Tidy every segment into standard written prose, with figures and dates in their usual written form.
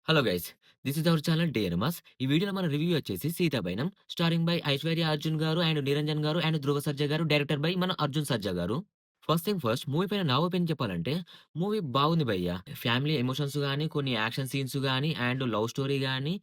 Hello guys. This is our channel డేరమాస్. ఈ వీడియోలో మన రివ్యూ వచ్చేసి 'సీతాపైనం' స్టారింగ్ బై ఐశ్వర్య అర్జున్ గారు అండ్ నిరంజన్ గారు అండ్ ధ్రువ సర్జా గారు. డైరెక్టర్ బై మన అర్జున్ సర్జా గారు. ఫస్ట్ థింగ్ ఫస్ట్, మూవీ పైన నా ఒపీనియన్ చెప్పాలంటే మూవీ బాగుంది భయ్యా. ఫ్యామిలీ ఎమోషన్స్ గాని, కొన్ని యాక్షన్ సీన్స్ గాని అండ్ లవ్ స్టోరీ గాని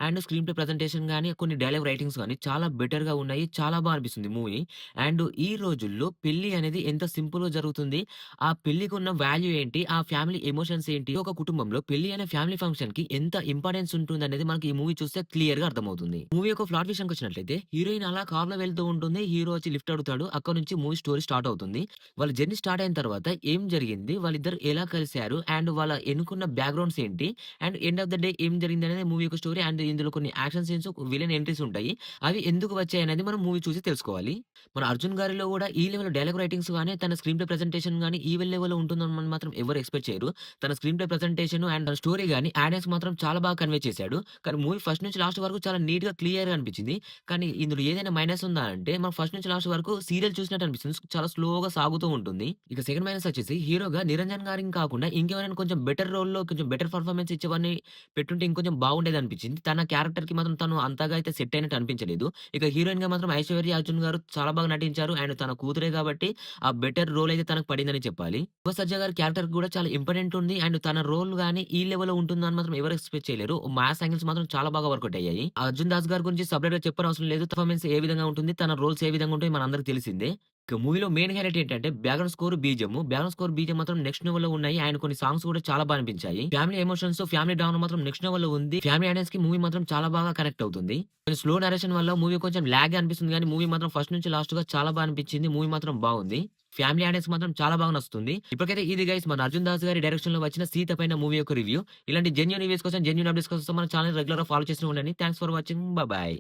అండ్ స్క్రీన్ ప్లే ప్రజెంటేషన్ గాని, కొన్ని డైలాగ్ రైటింగ్స్ గాని చాలా బెటర్‌గా ఉన్నాయి. చాలా అనిపిస్తుంది మూవీ. అండ్ ఈ రోజుల్లో పెళ్లి అనేది ఎంత సింపుల్‌గా జరుగుతుంది. ఆ పెళ్ళికున్న వాల్యూ ఏంటి? ఆ ఫ్యామిలీ ఎమోషన్స్ ఏంటి? ఒక కుటుంబంలో పెళ్లి అనే ఫ్యామిలీ ఫంక్షన్‌కి ఎంత ఇంపార్టెన్స్ ఉంటుందనేది మనకి ఈ మూవీ చూస్తే క్లియర్‌గా అర్థమవుతుంది. మూవీ యొక్క ప్లాట్ విషయానికొచ్చినట్లయితే హీరోయిన్ అలా కార్‌లో వెళ్తూ ఉంటుంది. హీరో వచ్చి లిఫ్ట్ అడుగుతాడు. అక్కడి నుంచి మూవీ స్టోరీ స్టార్ట్ అవుతుంది. వాళ్ళ జర్నీ స్టార్ట్ అయిన తర్వాత ఏం జరిగింది? వాళ్ళిద్దరు ఎలా కలిసారు? అండ్ వాళ్ళ ఎనుకున్న బ్యాక్‌గ్రౌండ్స్ ఏంటి? And end of the day ఏం జరిగిందనేది మూవీ యొక్క స్టోరీ. అండ్ ఇందులో కొన్ని యాక్షన్ సీన్స్, విలన్ ఎంట్రీస్ ఉంటాయి. అవి ఎందుకు వచ్చాయనేది మనం మూవీ చూసి తెలుసుకోవాలి. మన 'అర్జున్' గారిలో గూడా ఈ లెవెల్ డైలాగ్ రైటింగ్స్ గాని, తన స్క్రీన్ ప్లే ప్రెజెంటేషన్ గాని ఈ లెవెల్‌లో ఉంటుందని మాత్రం ఎవరు ఎక్స్‌పెక్ట్ చేయరు. తన స్క్రీన్ ప్లే ప్రెజెంటేషన్ అండ్ తన స్టోరీ గాని, యాడెన్స్ మాత్రం చాలా బాగా కన్వే చేశాడు. కానీ మూవీ ఫస్ట్ నుంచి లాస్ట్ వరకు చాలా నీట్‌గా, క్లియర్‌గా అనిపించింది. కానీ ఇందులో ఏదైనా మైనస్ ఉందా అంటే, మనం ఫస్ట్ నుంచి లాస్ట్ వరకు సీరియల్ చూసినట్టు అనిపిస్తుంది. చాలా స్లోగా సాగుతూ ఉంటుంది. ఇక సెకండ్ మైనస్ వచ్చేసి హీరోగా నిరంజన్ గారిని కాకుండా ఇంకెవరైనా కొంచెం బెటర్ రోల్‌లో కొంచెం బెటర్ పెర్ఫార్మన్స్ ఇచ్చేవాడిని పెట్టుంటే ఇంకొంచెం బాగుండేదనిపించింది. తన క్యారెక్టర్‌కి మాత్రం తను అంతగా అయితే సెట్ అయినట్టు అనిపించలేదు. ఇక హీరోయిన్‌గా మాత్రం ఐశ్వర్య అర్జున్ గారు చాలా బాగా నటించారు. అండ్ తన కూతురే కాబట్టి ఆ బెటర్ రోల్ అయితే తనకు పడిందని చెప్పాలి. యువ సజ్జా గారి క్యారెక్టర్ కూడా చాలా ఇంపార్టెంట్ ఉంది. అండ్ తన రోల్ గాని ఈ లెవెల్‌లో ఉంటుందని మాత్రం ఎవరు ఎక్స్‌పెక్ట్ చేయలేరు. మాస్ యాంగిల్స్ మాత్రం చాలా బాగా వర్కౌట్ అయ్యాయి. అర్జున్ దాస్ గారి గురించి సెపరేట్‌గా చెప్పనవసరం లేదు. పెర్ఫార్మన్స్ ఏ విధంగా ఉంటుంది, తన రోల్స్ ఏ విధంగా ఉంటాయో మనందరికి తెలిసిందే. ఇక మూవీలో మెయిన్ హైలైట్ ఏంటంటే background score, BGM. Background score, BGM మాత్రం నెక్స్ట్ లెవెల్‌లో ఉన్నాయి. అండ్ కొన్ని సాంగ్స్ కూడా చాలా బా అనిపించాయి. ఫ్యామిలీ ఎమోషన్స్, ఫ్యామిలీ డ్రామా మాత్రం నెక్స్ట్ లెవెల్‌లో ఉంది. ఫ్యామిలీ ఆడియన్స్‌కి మూవీ మాత్రం చాలా బాగా కనెక్ట్ అవుతుంది. కొంచెం స్లో నరేషన్ వల్ల మూవీ కొంచెం లాగ్‌గా అనిపిస్తుంది గానీ, మూవీ మాత్రం ఫస్ట్ నుంచి లాస్ట్‌గా చాలా బా అనిపించింది. మూవీ మాత్రం బాగుంది. ఫ్యామిలీ ఆడియన్స్ మాత్రం చాలా బాగా నచ్చుతుంది. ఇప్పటికైతే ఇది గైస్ మన 'అర్జున్ దాస్' గారి డైరెక్షన్‌లో వచ్చిన 'సీత' పైన మూవీ యొక్క రివ్యూ. ఇలాంటి జెన్యూన్ రివ్యూస్ కోసం, జెన్యూన్ అప్డేట్స్ కోసం మన ఛానెల్ రెగ్యులర్‌గా ఫాలో చేస్తూ ఉండండి. Thanks for watching. బాయ్.